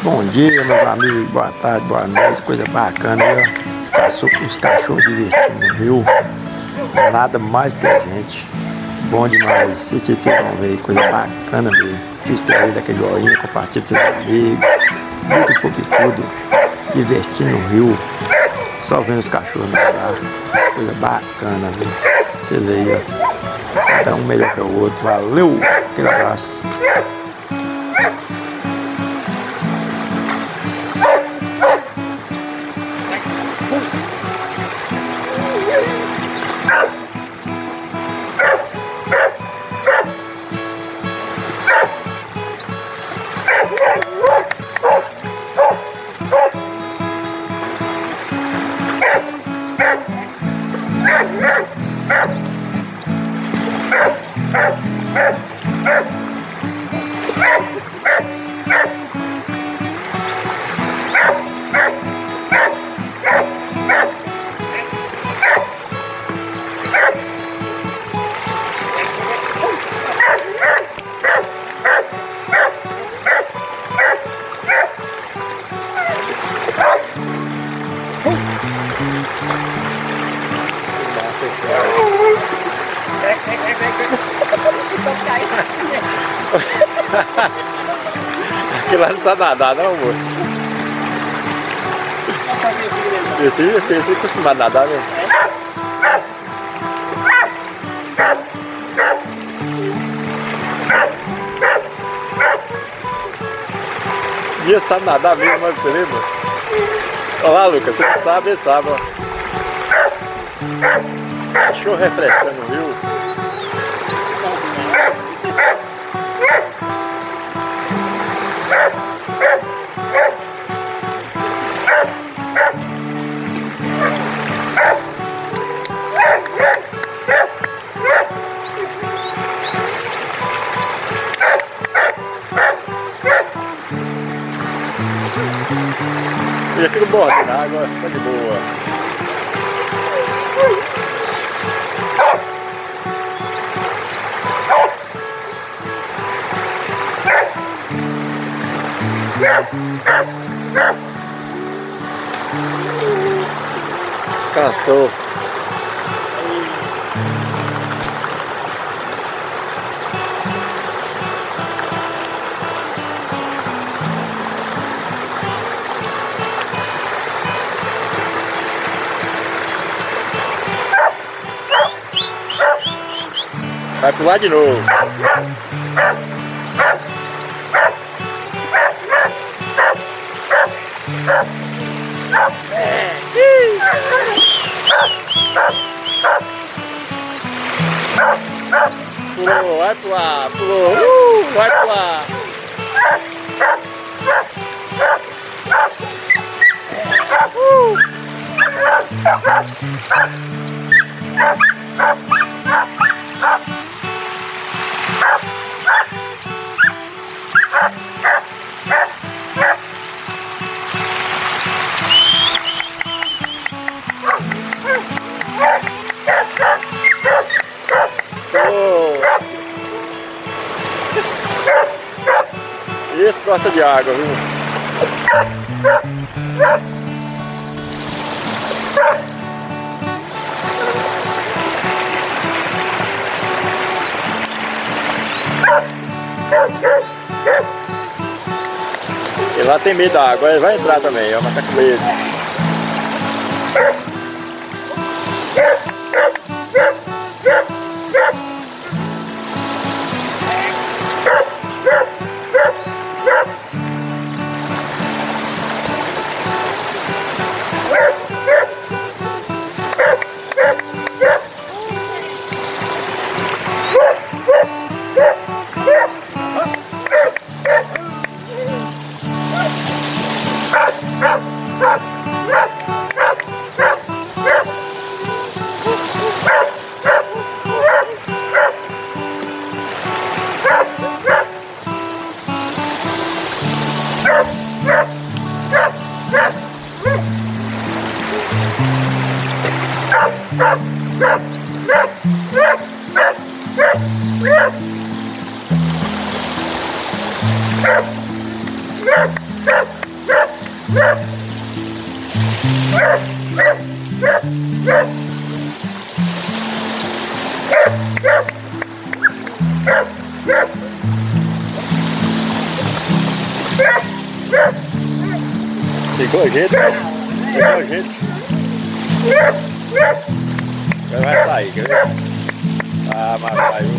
Bom dia, meus amigos, boa tarde, boa noite, coisa bacana aí, ó. Os cachorros divertindo no rio, nada mais que a gente. Bom demais, vocês vão ver, coisa bacana mesmo. Se inscreve, daquele joinha, compartilha com seus amigos, muito um pouco de tudo, divertindo no rio, só vendo os cachorros nadar, coisa bacana, viu? Vocês aí, ó, cada um melhor que o outro, valeu, aquele abraço. Aquilo lá não sabe nadar não, moço. Esse é acostumado a nadar mesmo. E ele sabe nadar mesmo, mas você lembra? Olha lá, Lucas, você não sabe, ele sabe, ó. Cachorro refrescando o rio. E aqui no bordo da água, tá de boa. Cansou. Vai pular de novo. Pulou, vai pular, pulou, vai pular. Esse gosta de água, viu? Ele lá tem medo da água, ele vai entrar também, ó, macaco verde. Yeah. Ficou jeito, ficou jeito. Agora vai sair, quer ver? Ah, mas saiu.